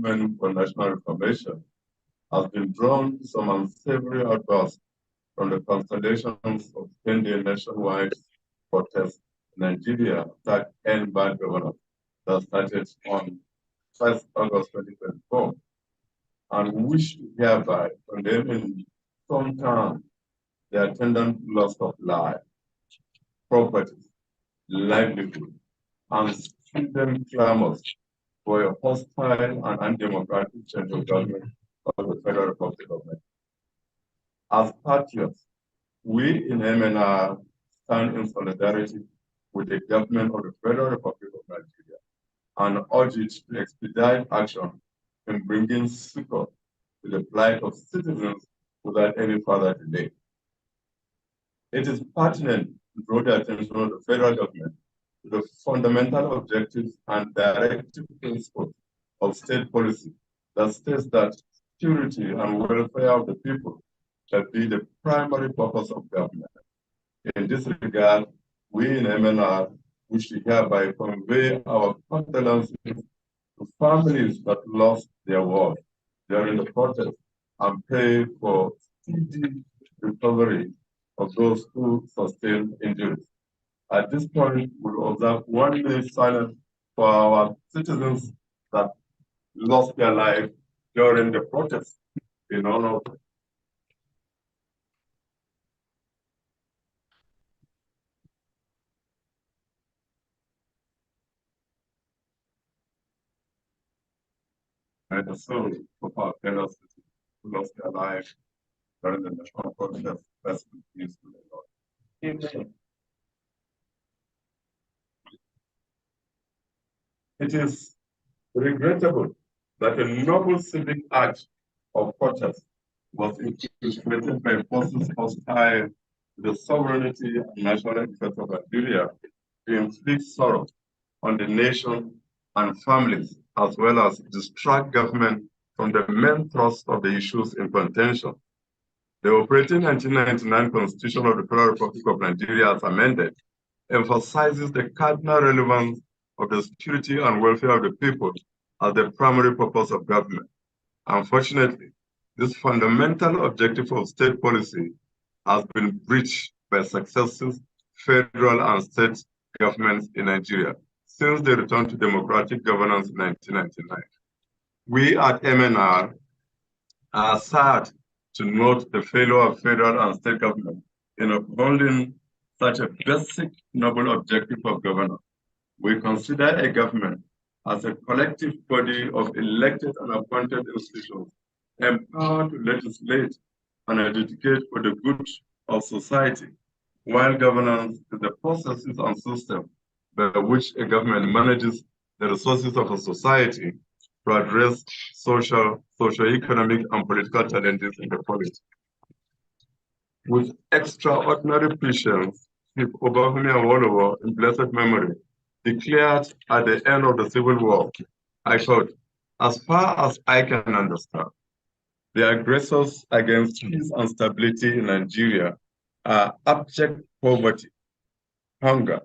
Movement for National Reformation has been drawn to some unsavory outbursts from the constellations of 10-day nationwide protests in Nigeria that end bad governance that started on 1st August 2024, and which hereby condemn in some terms the attendant loss of life, property, livelihood, and student clamors for a hostile and undemocratic change of government of the Federal Republic of Nigeria. As patriots, we in MNR stand in solidarity with the government of the Federal Republic of Nigeria and urge it to expedite action in bringing succor to the plight of citizens without any further delay. It is pertinent to draw the attention of the federal government to the fundamental objectives and directive principles of state policy that states that security and welfare of the people shall be the primary purpose of government. In this regard, we in MNR wish to hereby convey our condolences to families that lost their work during the protest and pray for speedy recovery of those who sustained injuries. At this point, we'll observe 1 minute silence for our citizens that lost their life during the protest in honor of the soul of our fellow citizens who lost their life during the national protest. Best peace to the Lord. Amen. It is regrettable that a noble civic act of protest was infiltrated by forces hostile to the sovereignty and national interests of Nigeria to inflict sorrow on the nation and families, as well as distract government from the main thrust of the issues in contention. The operating 1999 Constitution of the Federal Republic of Nigeria, as amended, emphasizes the cardinal relevance of the security and welfare of the people as the primary purpose of government. Unfortunately, this fundamental objective of state policy has been breached by successive federal and state governments in Nigeria since the return to democratic governance in 1999. We at MNR are sad to note the failure of federal and state government in upholding such a basic noble objective of governance. We consider a government as a collective body of elected and appointed institutions empowered to legislate and advocate for the good of society, while governance is the processes and system by which a government manages the resources of a society to address social, socio-economic, and political challenges in the polity. With extraordinary patience, Chief Obafemi Awolowo, in blessed memory, declared at the end of the Civil War, I quote, "As far as I can understand, the aggressors against peace and stability in Nigeria are abject poverty, hunger,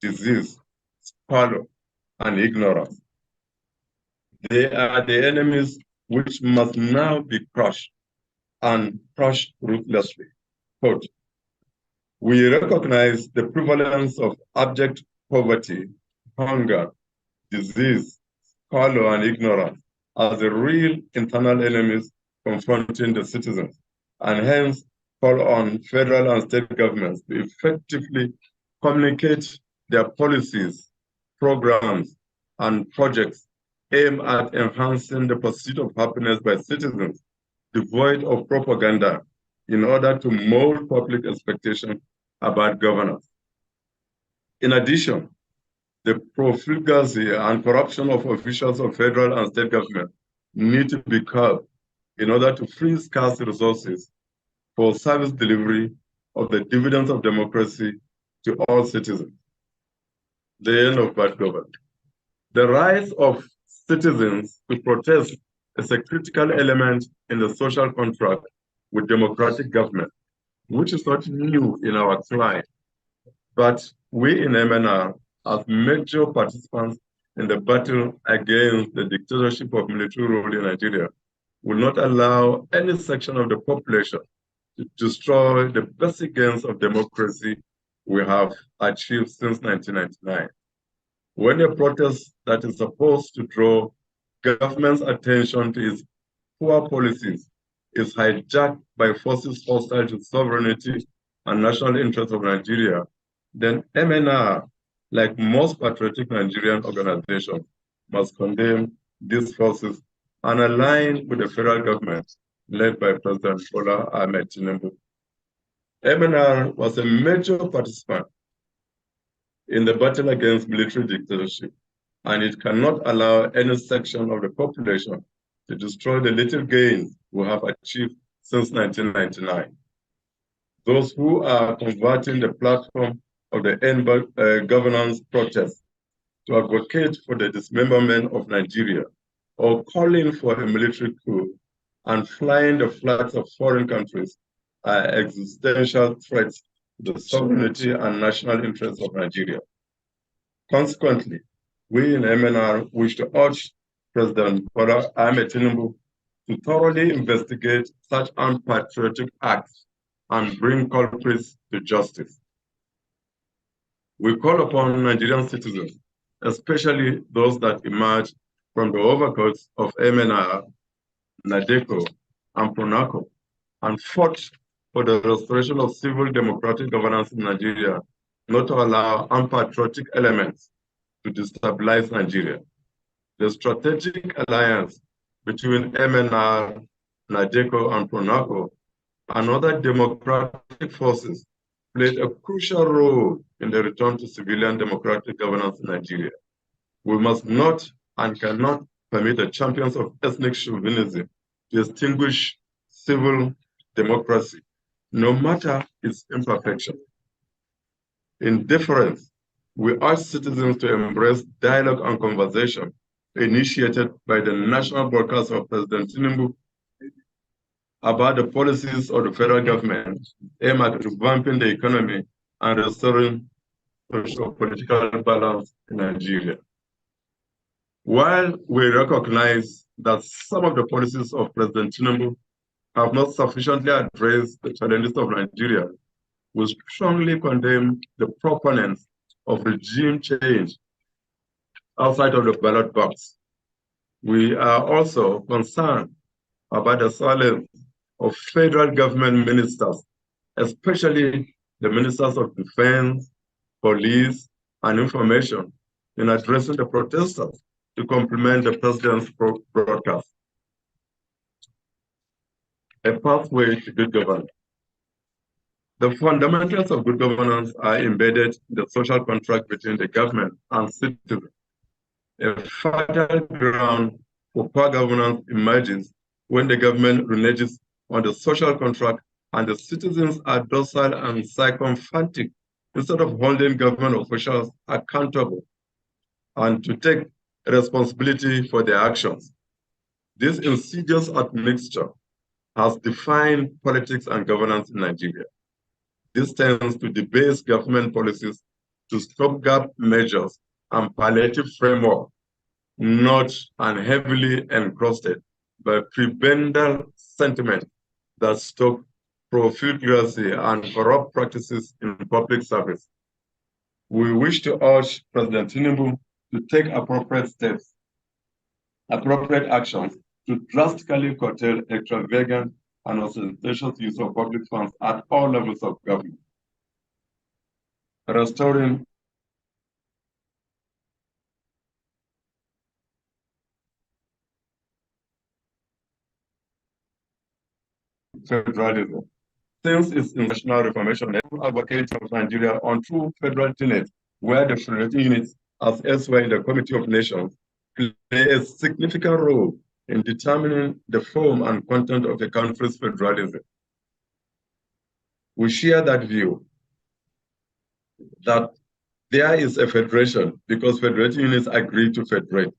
disease, squalor, and ignorance. They are the enemies which must now be crushed and crushed ruthlessly." Quote, "We recognize the prevalence of abject poverty, hunger, disease, squalor, and ignorance as the real internal enemies confronting the citizens, and hence call on federal and state governments to effectively communicate their policies, programs, and projects aimed at enhancing the pursuit of happiness by citizens, devoid of propaganda, in order to mold public expectation about governance. In addition, the profligacy and corruption of officials of federal and state government need to be curbed in order to free scarce resources for service delivery of the dividends of democracy to all citizens." The end of bad government. The rights of citizens to protest is a critical element in the social contract with democratic government, which is not new in our climate. But we in MNR, as major participants in the battle against the dictatorship of military rule in Nigeria will not allow any section of the population to destroy the basic gains of democracy we have achieved since 1999. When a protest that is supposed to draw government's attention to its poor policies is hijacked by forces hostile to sovereignty and national interests of Nigeria, then MNR, like most patriotic Nigerian organizations, must condemn these forces and align with the federal government led by President Bola Ahmed Tinubu. MNR was a major participant in the battle against military dictatorship, and it cannot allow any section of the population to destroy the little gains we have achieved since 1999. Those who are converting the platform of the end governance protest to advocate for the dismemberment of Nigeria or calling for a military coup and flying the flags of foreign countries are existential threats to the sovereignty and national interests of Nigeria. Consequently, we in MNR wish to urge President Bola Ahmed Tinubu to thoroughly investigate such unpatriotic acts and bring culprits to justice. We call upon Nigerian citizens, especially those that emerge from the overcoats of MNR, NADECO, and PRONACO, and fought for the restoration of civil democratic governance in Nigeria, not to allow unpatriotic elements to destabilize Nigeria. The strategic alliance between MNR, NADECO, and PRONACO and other democratic forces played a crucial role in the return to civilian democratic governance in Nigeria. We must not and cannot permit the champions of ethnic chauvinism to extinguish civil democracy, no matter its imperfection. In deference, we urge citizens to embrace dialogue and conversation initiated by the national broadcast of President Tinubu about the policies of the federal government aimed at revamping the economy and restoring social political balance in Nigeria. While we recognize that some of the policies of President Tinubu have not sufficiently addressed the challenges of Nigeria, we strongly condemn the proponents of regime change outside of the ballot box. We are also concerned about the silence of federal government ministers, especially the ministers of defense, police, and information, in addressing the protesters to complement the president's broadcast. A pathway to good governance. The fundamentals of good governance are embedded in the social contract between the government and citizens. A fertile ground for poor governance emerges when the government reneges on the social contract and the citizens are docile and sycophantic instead of holding government officials accountable and to take responsibility for their actions. This insidious admixture has defined politics and governance in Nigeria. This tends to debase government policies to stopgap measures and palliative framework, not and heavily encrusted by prebendal sentiment that stoke profligacy and corrupt practices in public service. We wish to urge President Tinubu to take appropriate steps, appropriate actions to drastically curtail extravagant and ostentatious use of public funds at all levels of government. Restoring federalism. Since its national reformation, the advocates of Nigeria on true federal tenets, where the federating units, as elsewhere in the Committee of Nations, play a significant role in determining the form and content of the country's federalism. We share that view that there is a federation because federating units agree to federate.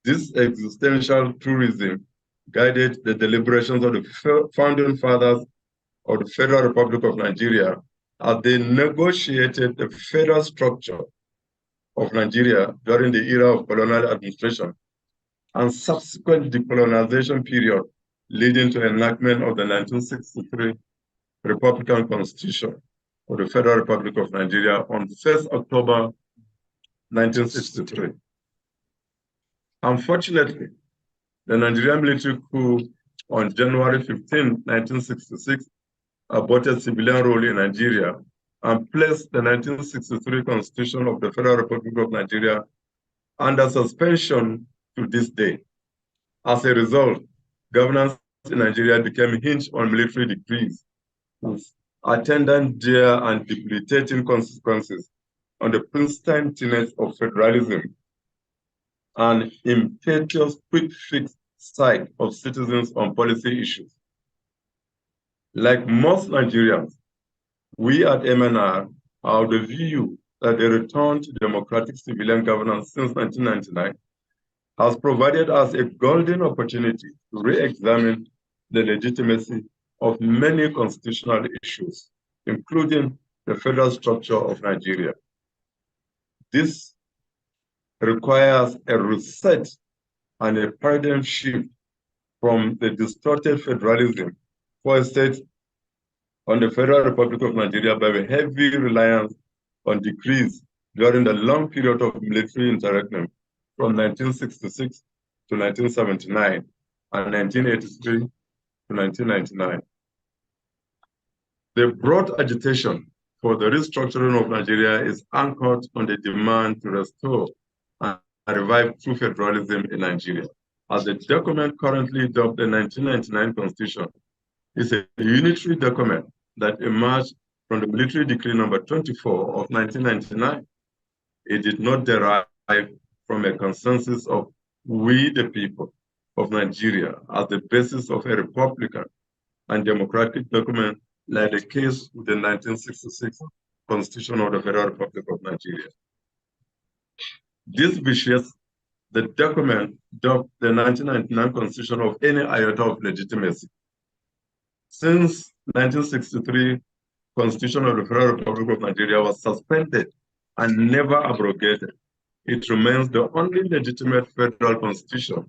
This existential truism guided the deliberations of the founding fathers of the Federal Republic of Nigeria as they negotiated the federal structure of Nigeria during the era of colonial administration and subsequent decolonization period leading to enactment of the 1963 Republican Constitution of the Federal Republic of Nigeria on 1st October 1963. Unfortunately, the Nigerian military coup on January 15, 1966 aborted civilian rule in Nigeria and placed the 1963 Constitution of the Federal Republic of Nigeria under suspension to this day. As a result, governance in Nigeria became hinged on military decrees, with attendant dire and debilitating consequences on the pristine tenets of federalism and impetuous quick fix side of citizens on policy issues. Like most Nigerians, we at MNR are of the view that the return to democratic civilian governance since 1999 has provided us a golden opportunity to re-examine the legitimacy of many constitutional issues, including the federal structure of Nigeria. This requires a reset and a paradigm shift from the distorted federalism foisted on the Federal Republic of Nigeria by a heavy reliance on decrees during the long period of military interregnum from 1966 to 1979 and 1983 to 1999. The broad agitation for the restructuring of Nigeria is anchored on the demand to restore and revive true federalism in Nigeria. As the document currently dubbed the 1999 Constitution is a unitary document that emerged from the military decree number 24 of 1999. It did not derive from a consensus of we the people of Nigeria as the basis of a republican and democratic document like the case with the 1966 Constitution of the Federal Republic of Nigeria. This vitiates the document dubbed the 1999 Constitution of any iota of legitimacy. Since 1963 Constitution of the Federal Republic of Nigeria was suspended and never abrogated, it remains the only legitimate federal constitution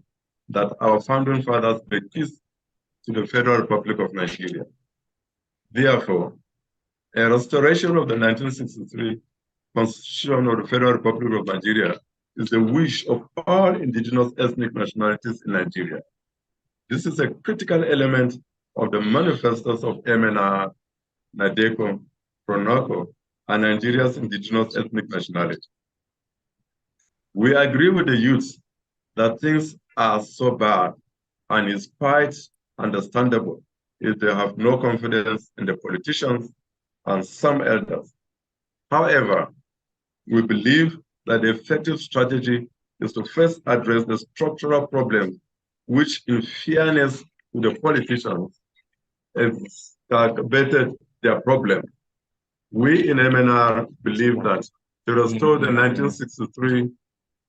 that our founding fathers bequeathed to the Federal Republic of Nigeria. Therefore, a restoration of the 1963 Constitution of the Federal Republic of Nigeria is the wish of all indigenous ethnic nationalities in Nigeria. This is a critical element of the manifestos of MNR, NADECO, PRONACO, and Nigeria's indigenous ethnic nationality. We agree with the youth that things are so bad, and it's quite understandable if they have no confidence in the politicians and some elders. However, we believe that the effective strategy is to first address the structural problems which, in fairness to the politicians, exacerbated their problem. We in MNR believe that to restore the 1963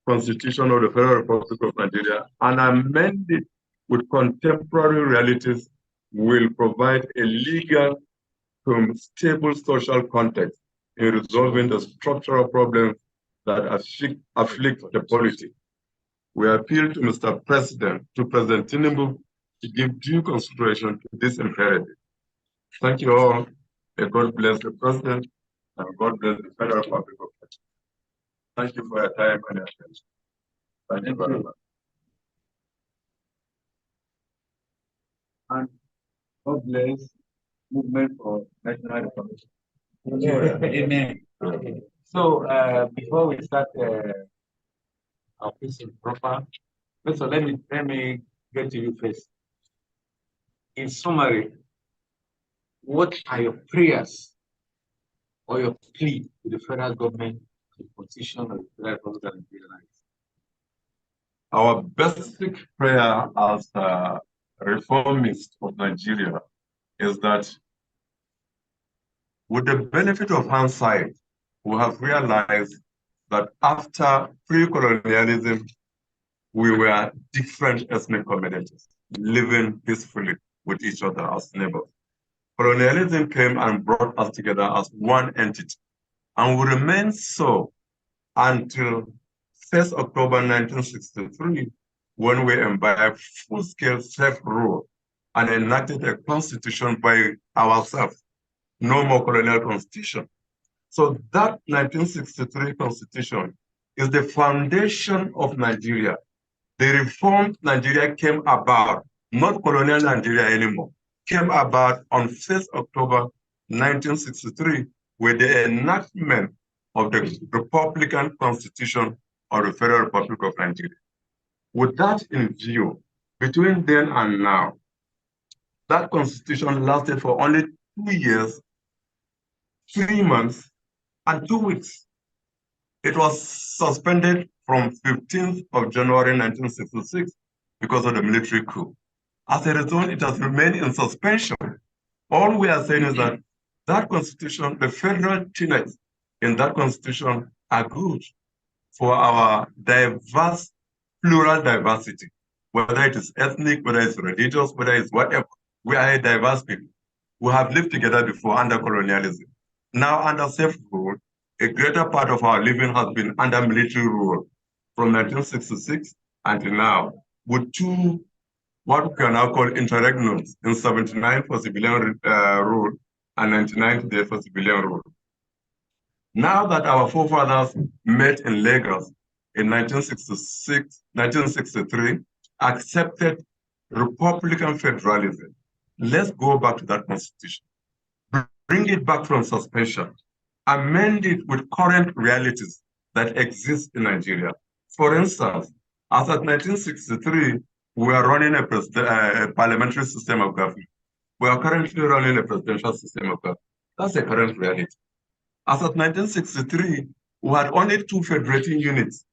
Constitution of the Federal Republic of Nigeria and amend it with contemporary realities will provide a legal, stable social context in resolving the structural problems that afflict the polity. We appeal to Mr. President, to President Tinubu, to give due consideration to this imperative. Thank you all, and God bless the President, and God bless the Federal Republic of Nigeria. Thank you for your time and your attention. Thank you very much. And God bless Movement for National Reformation. Amen. So before we start our question proper, so let me get to you first. In summary, what are your prayers or your plea to the federal government, the position of the federal government and the Our basic prayer as reformists of Nigeria is that with the benefit of hindsight, we have realized that after pre-colonialism, we were different ethnic communities living peacefully with each other as neighbors. Colonialism came and brought us together as one entity, and we remain so until 1st October 1963, when we imbibed full-scale self-rule and enacted a constitution by ourselves. No more colonial constitution. So that 1963 constitution is the foundation of Nigeria. The reformed Nigeria came about, not colonial Nigeria anymore, came about on 1st October 1963 with the enactment of the Republican Constitution of the Federal Republic of Nigeria. With that in view, between then and now, that constitution lasted for only 2 years, 3 months, and 2 weeks. It was suspended from 15th of January 1966 because of the military coup. As a result, it has remained in suspension. All we are saying is that that constitution, the federal tenets in that constitution are good for our diverse, plural diversity, whether it is ethnic, whether it's religious, whether it's whatever. We are a diverse people. We have lived together before under colonialism. Now under self-rule, a greater part of our living has been under military rule from 1966 until now, with two what we can now call interregnums in 79 for civilian rule and 99 today for civilian rule. Now that our forefathers met in Lagos in 1963, accepted Republican federalism, let's go back to that constitution. Bring it back from suspension. Amend it with current realities that exist in Nigeria. For instance, as at 1963, we are running a parliamentary system of government. We are currently running a presidential system of government. That's the current reality. As at 1963, we had only two federating units,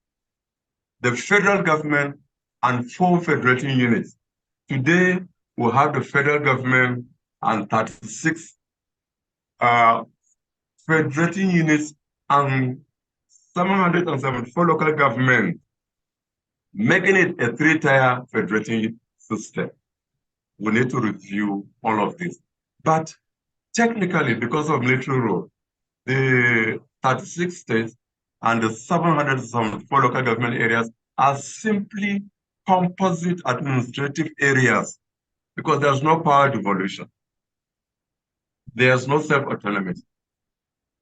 the federal government and 4 federating units. Today, we have the federal government and 36 federating units and 774 local governments, making it a 3-tier federating system. We need to review all of this. But technically, because of military rule, the 36 states and the 774 local government areas are simply composite administrative areas because there's no power devolution. There's no self-autonomy.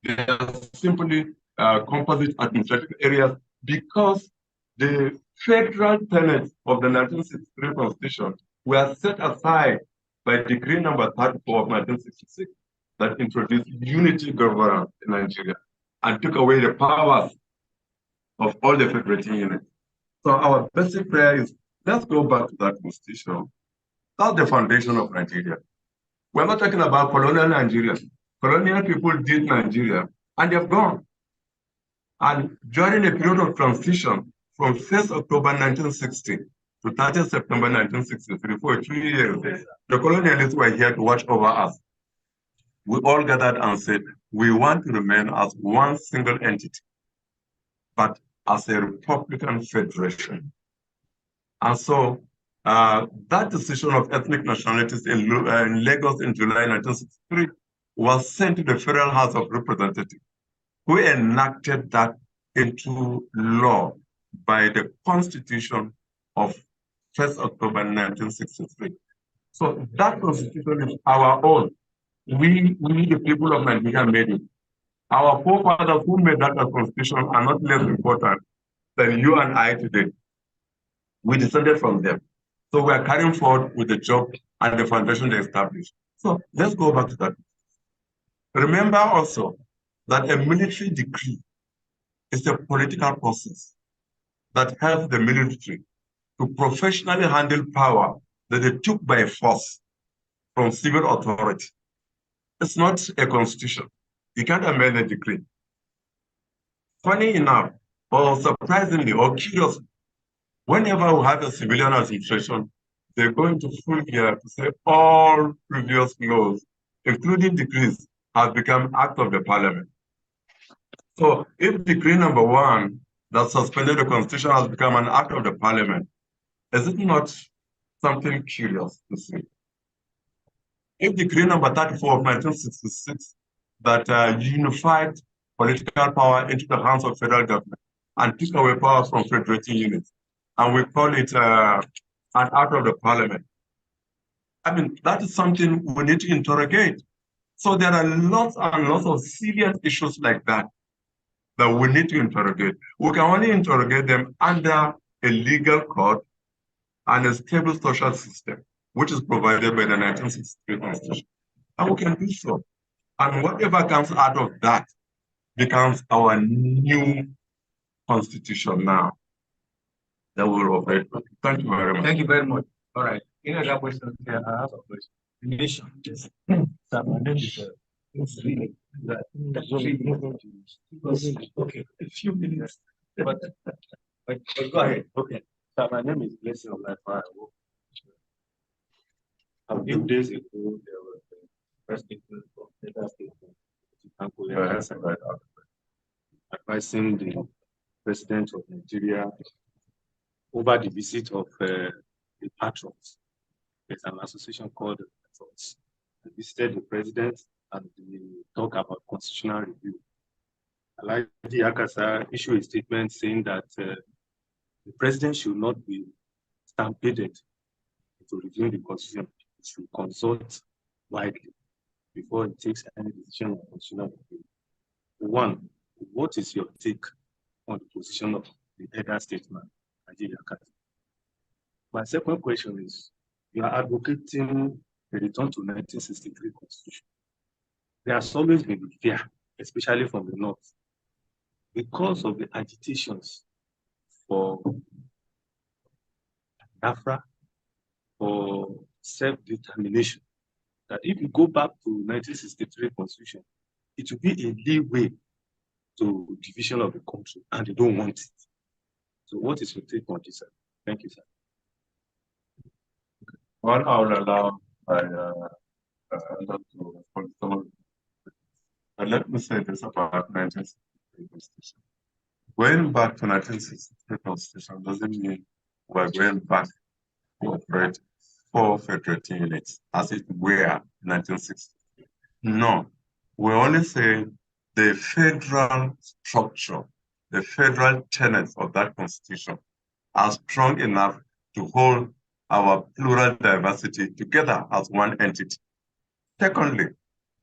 They are simply composite administrative areas because the federal tenets of the 1963 Constitution were set aside by Decree number 34 of 1966 that introduced unity governance in Nigeria and took away the powers of all the federating units. So our basic prayer is, let's go back to that Constitution. That's the foundation of Nigeria. We're not talking about colonial Nigeria. Colonial people did Nigeria, and they've gone. And during a period of transition from 1st October 1960 to 30th September 1963, for 3 years, the colonialists were here to watch over us. We all gathered and said, we want to remain as one single entity, but as a Republican federation. And so that decision of ethnic nationalities in Lagos in July 1963 was sent to the Federal House of Representatives, who enacted that into law by the Constitution of 1st October 1963. So that Constitution is our own. We the people of Nigeria, made it. Our forefathers who made that Constitution are not less important than you and I today. We descended from them. So we are carrying forward with the job and the foundation they established. So let's go back to that. Remember also that a military decree is a political process that helps the military to professionally handle power that they took by force from civil authority. It's not a constitution. You can't amend a decree. Funny enough, or surprisingly, or curiously, whenever we have a civilian administration, they're going to full gear to say all previous laws, including decrees, have become act of the parliament. So if decree number 1 that suspended the constitution has become an act of the parliament, is it not something curious to see? If decree number 34 of 1966 that unified political power into the hands of federal government and took away power from federating units. And we call it an act of the parliament. I mean, that is something we need to interrogate. So there are lots and lots of serious issues like that that we need to interrogate. We can only interrogate them under a legal court and a stable social system, which is provided by the 1963 Constitution. And we can do so. And whatever comes out of that becomes our new constitution now that will operate. Thank you very much. Thank you very much. All right. Any other questions? Yeah, I have a question. Nation. Yes. So my name is okay, a few minutes. But go ahead. Okay. So my name is Blessing of Life. A few days ago, there was a press statement from the state advising the president of Nigeria over the visit of the patrons. There's an association called the Patrons. They visited the president and they talk about constitutional review. Alhaji Akasa issued a statement saying that the president should not be stampeded to review the constitution. He should consult widely before he takes any decision on constitutional review. One, what is your take on the position of the elder statesman, Alhaji Akasa? My second question is, you are advocating the return to 1963 constitution. There has always been fear, especially from the north, because of the agitations for Biafra, for self-determination, that if you go back to 1963 constitution, it will be a leeway to division of the country, and they don't want it. So what is your take on this, sir? Thank you, sir. Well, I will allow to respond to some of it. But let me say this about 1963 Constitution. Going back to 1963 Constitution doesn't mean we're going back to operate 4 federating units as it were in 1963. No, we're only saying the federal structure, the federal tenets of that Constitution are strong enough to hold our plural diversity together as one entity. Secondly,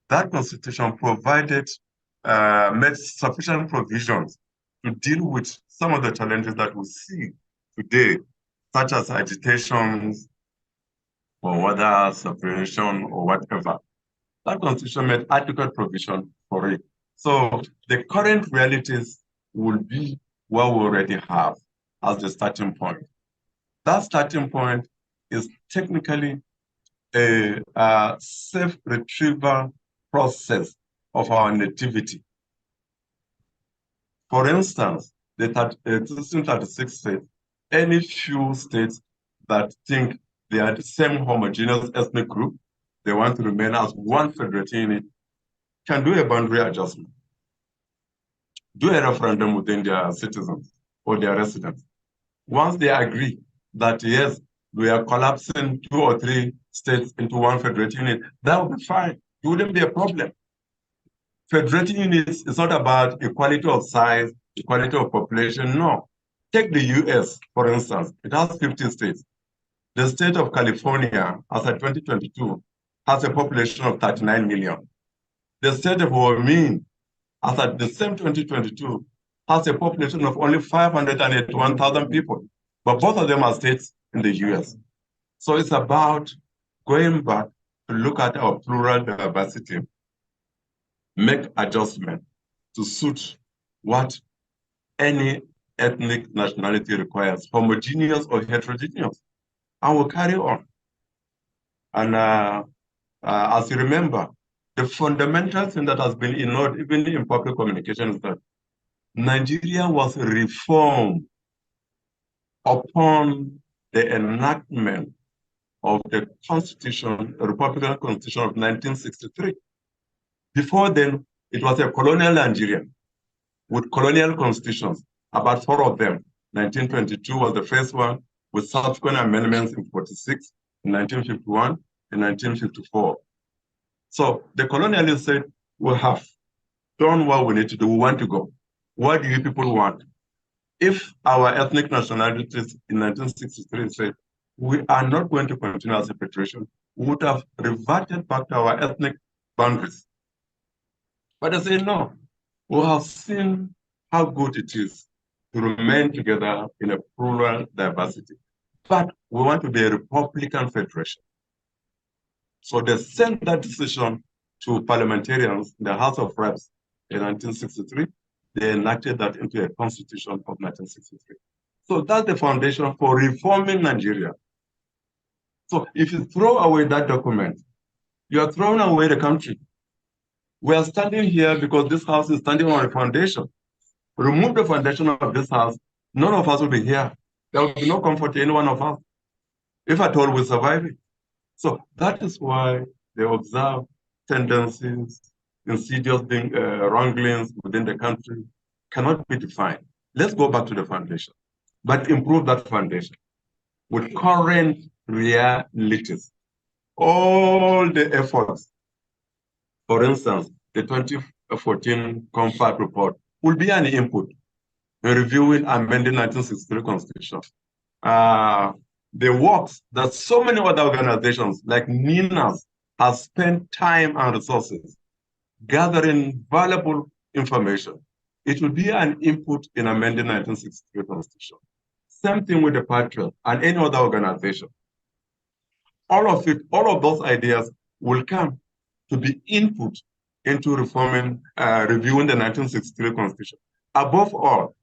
that Constitution provided, made sufficient provisions to deal with some of the challenges that we see today, such as agitations or whether separation or whatever. That Constitution made adequate provision for it. So the current realities will be what we already have as the starting point. That starting point is technically a self-retrieval process of our nativity. For instance, the 36 states, any few states that think they are the same homogeneous ethnic group, they want to remain as one federating unit, can do a boundary adjustment, do a referendum within their citizens or their residents. Once they agree that, yes, we are collapsing 2 or 3 states into one federating unit, that would be fine. It wouldn't be a problem. Federating units is not about equality of size, equality of population, no. Take the US, for instance. It has 50 states. The state of California, as of 2022, has a population of 39 million. The state of Wyoming, as at the same 2022, has a population of only 581,000 people. But both of them are states in the US. So it's about going back to look at our plural diversity, make adjustment to suit what any ethnic nationality requires, homogeneous or heterogeneous, and we'll carry on. And as you remember, the fundamental thing that has been ignored, even in public communication, is that Nigeria was reformed upon the enactment of the Constitution, the Republican Constitution of 1963. Before then, it was a colonial Nigeria with colonial constitutions, about 4 of them. 1922 was the first one, with subsequent amendments in 46, in 1951, in 1954. So the colonialists said, we have done what we need to do, we want to go. What do you people want? If our ethnic nationalities in 1963 said, we are not going to continue as a federation, we would have reverted back to our ethnic boundaries. But they say, no, we have seen how good it is to remain together in a plural diversity. But we want to be a Republican federation. So they sent that decision to parliamentarians in the House of Reps in 1963. They enacted that into a constitution of 1963. So that's the foundation for reforming Nigeria. So if you throw away that document, you are throwing away the country. We are standing here because this house is standing on a foundation. Remove the foundation of this house, none of us will be here. There will be no comfort to any one of us. If at all we survive it. So that is why they observe tendencies, insidious wranglings within the country cannot be defined. Let's go back to the foundation, but improve that foundation with current realities. All the efforts, for instance, the 2014 Compact report will be an input in reviewing amending 1963 Constitution. The works that so many other organizations like NINAS have spent time and resources gathering valuable information. It will be an input in amending 1963 Constitution. Same thing with the Patriot and any other organization. All of it, all of those ideas will come to be input into reforming, reviewing the 1963 Constitution. Above all,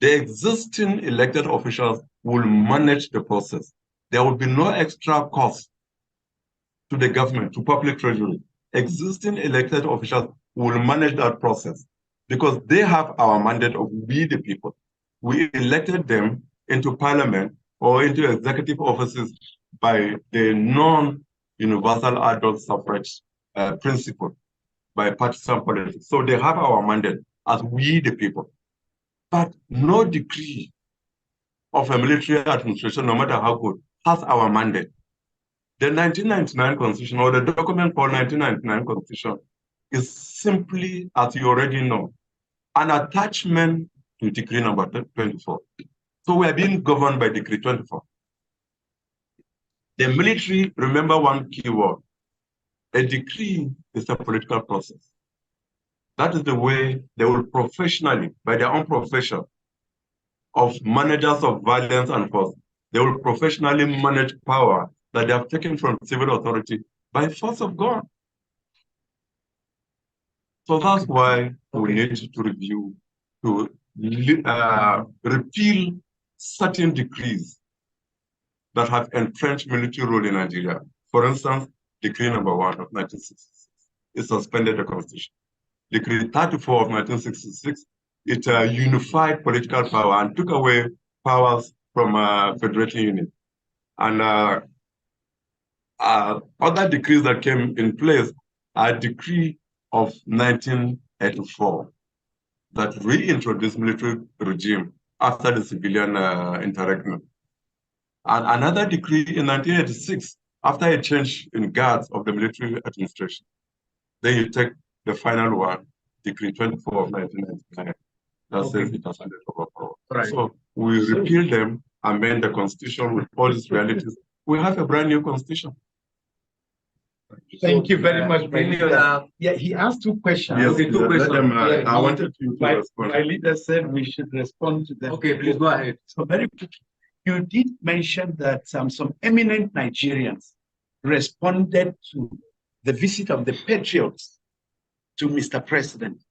the existing elected officials will manage the process. There will be no extra cost to the government, to public treasury. Existing elected officials will manage that process because they have our mandate of we the people. We elected them into parliament or into executive offices by the non-universal adult suffrage principle, by partisan politics. So they have our mandate as we the people. But no decree of a military administration, no matter how good, has our mandate. The 1999 Constitution, or the document called 1999 Constitution, is simply, as you already know, an attachment to Decree number 24. So we are being governed by Decree 24. The military, remember one key word, a decree is a political process. That is the way they will professionally, by their own profession, of managers of violence and force, they will professionally manage power that they have taken from civil authority by force of God. So that's why we need to review, to repeal certain decrees that have entrenched military rule in Nigeria. For instance, Decree number 1 of 1966, it suspended the Constitution. Decree 34 of 1966, it unified political power and took away powers from federating unit. And other decrees that came in place are Decree of 1984 that reintroduced military regime after the civilian interregnum. And another decree in 1986, after a change in guards of the military administration. Then you take the final one, Decree 24 of 1999, that says it has handed over power. Right. So we repeal them, amend the constitution with all its realities. We have a brand new constitution. Thank you very much, my leader. Yeah, he asked two questions. Yes, okay, two questions. I wanted you to respond. My leader said we should respond to them. Okay, please go ahead. So very quickly, you did mention that some eminent Nigerians responded to the visit of the patriots to Mr. President.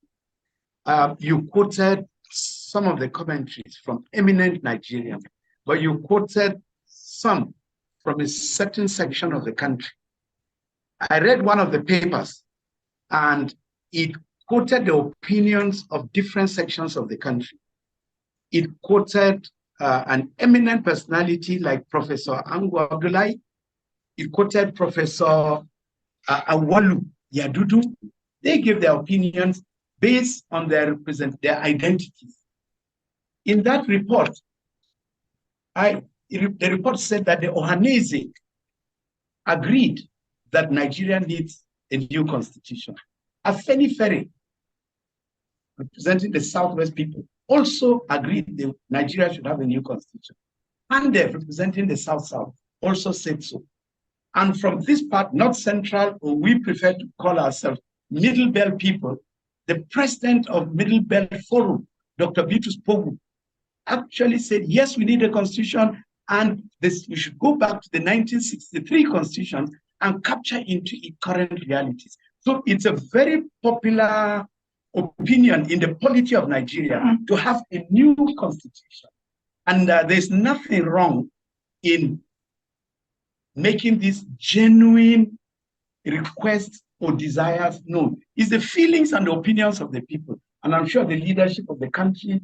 You quoted some of the commentaries from eminent Nigerians, but you quoted some from a certain section of the country. I read one of the papers, and it quoted the opinions of different sections of the country. It quoted an eminent personality like Professor Ango Abdullahi. It quoted Professor Awalu Yadudu. They gave their opinions based on their identities. In that report, the report said that the Ohanese agreed that Nigeria needs a new constitution. Afeni Ferry, representing the Southwest people, also agreed that Nigeria should have a new constitution. Pandef, representing the South-South, also said so. And from this part, North Central, or we prefer to call ourselves Middle Belt people, the president of Middle Belt Forum, Dr. Bitrus Pogu, actually said, yes, we need a constitution, and we should go back to the 1963 constitution and capture into its current realities. So it's a very popular opinion in the polity of Nigeria to have a new constitution. And there's nothing wrong in making these genuine requests or desires known. It's the feelings and the opinions of the people. And I'm sure the leadership of the country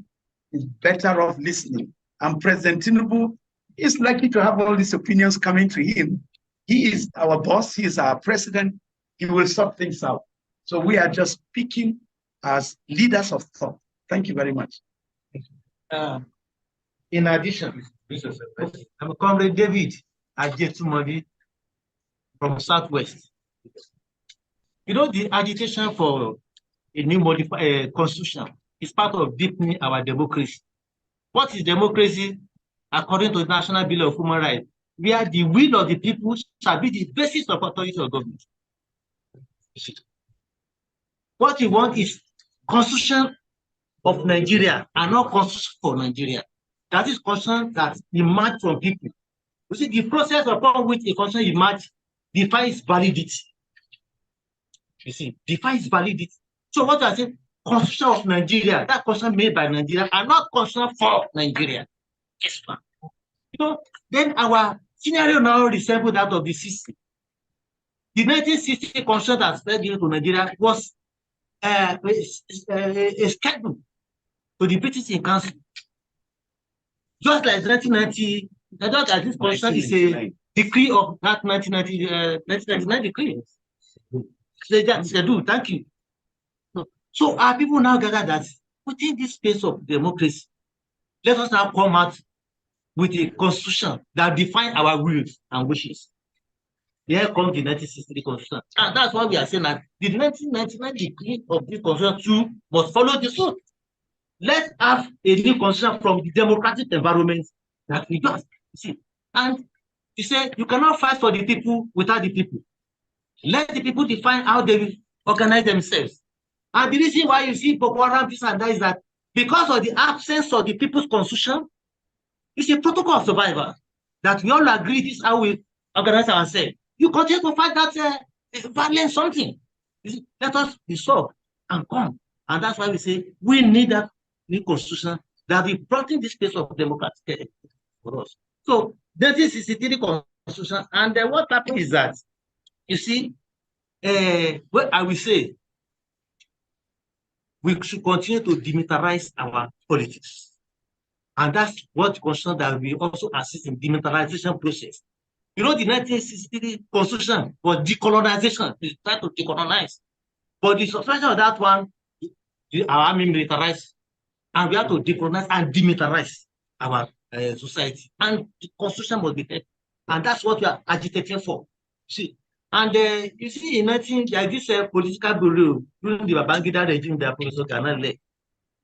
is better off listening. And President Tinubu is likely to have all these opinions coming to him. He is our boss, he is our president, he will sort things out. So we are just speaking as leaders of thought. Thank you very much. In addition, I'm Comrade David Ajetumodi from Southwest. You know, the agitation for a new constitution is part of deepening our democracy. What is democracy? According to the National Bill of Human Rights, where the will of the people shall be the basis of authority of government. What we want is constitution of Nigeria and not constitution for Nigeria. That is constitution that emerges from people. You see, the process upon which a constitution emerges defines validity. You see, defines validity. So what I say, constitution of Nigeria, that constitution made by Nigeria, and not constitution for Nigeria. Yes, ma'am. You know, then our scenario now resembles that of the 60s. The 1960 constitution that spread into Nigeria was a schedule to the British in Council. Just like 1990, I thought that this constitution is a decree of that 1999 decree. They do, thank you. So our people now gather that within this space of democracy, let us now come out with a constitution that defines our wills and wishes. Here comes the 1963 constitution. And that's why we are saying that the 1999 decree of this constitution too must follow this one. Let's have a new constitution from the democratic environment that we just see. And you say you cannot fight for the people without the people. Let the people define how they will organize themselves. And the reason why you see Boko Haram, this and that is that because of the absence of the people's constitution, it's a protocol of survival that we all agree this is how we organize ourselves. You continue to fight that violent something. Let us resolve and come. And that's why we say we need that new constitution that will brought in this space of democratic for us. So that is the 63 constitution. And what happened is that, you see, what I will say, we should continue to demilitarize our politics. And that's what constitution that we also assist in demilitarization process. You know, the 1963 constitution was decolonization. We tried to decolonize. But the suspension of that one, our army militarized, and we have to decolonize and demilitarize our society. And the constitution must be kept. And that's what we are agitating for. See, and you see, in 19, like this political bureau during the Babangida regime that Professor Ghana led,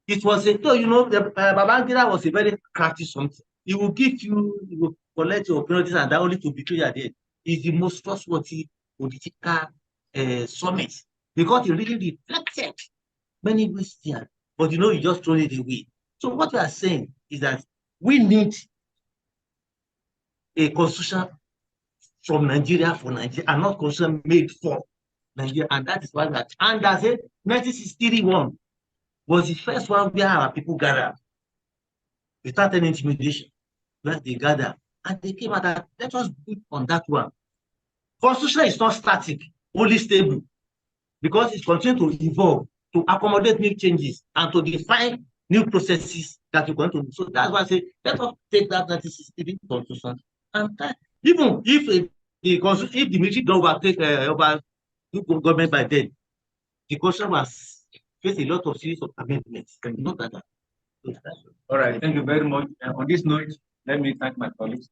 it was a, so you know, Babangida was a very crafty something. He will give you, he will collect your opinions and that only to betray you at the end. It's the most trustworthy political summit because it really reflected many ways here. But you know, you just throw it away. So what we are saying is that we need a constitution from Nigeria for Nigeria and not constitution made for Nigeria. And that is why we are, and as it 1961 was the first one where our people gathered without any intimidation. Where they gathered and they came out that let us build on that one. Constitution is not static, only stable, because it continues to evolve to accommodate new changes and to define new processes that you're going to do. So that's why I say let us take that 1963 constitution and that, even if the military government take over government by then, the constitution was face a lot of series of amendments. Not that. All right, thank you very much. And on this note, let me thank my colleagues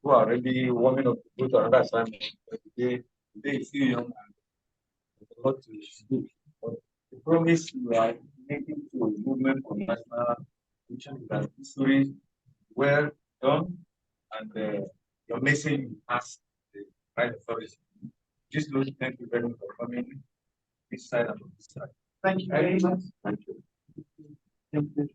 who are already warming up to go to another assignment. Today is still young and a lot to do. But the promise we are making to a movement for national that story well done, and your message has the right authority. Just thank you very much for coming this side and on this side. Thank you very much. Thank you. Thank you.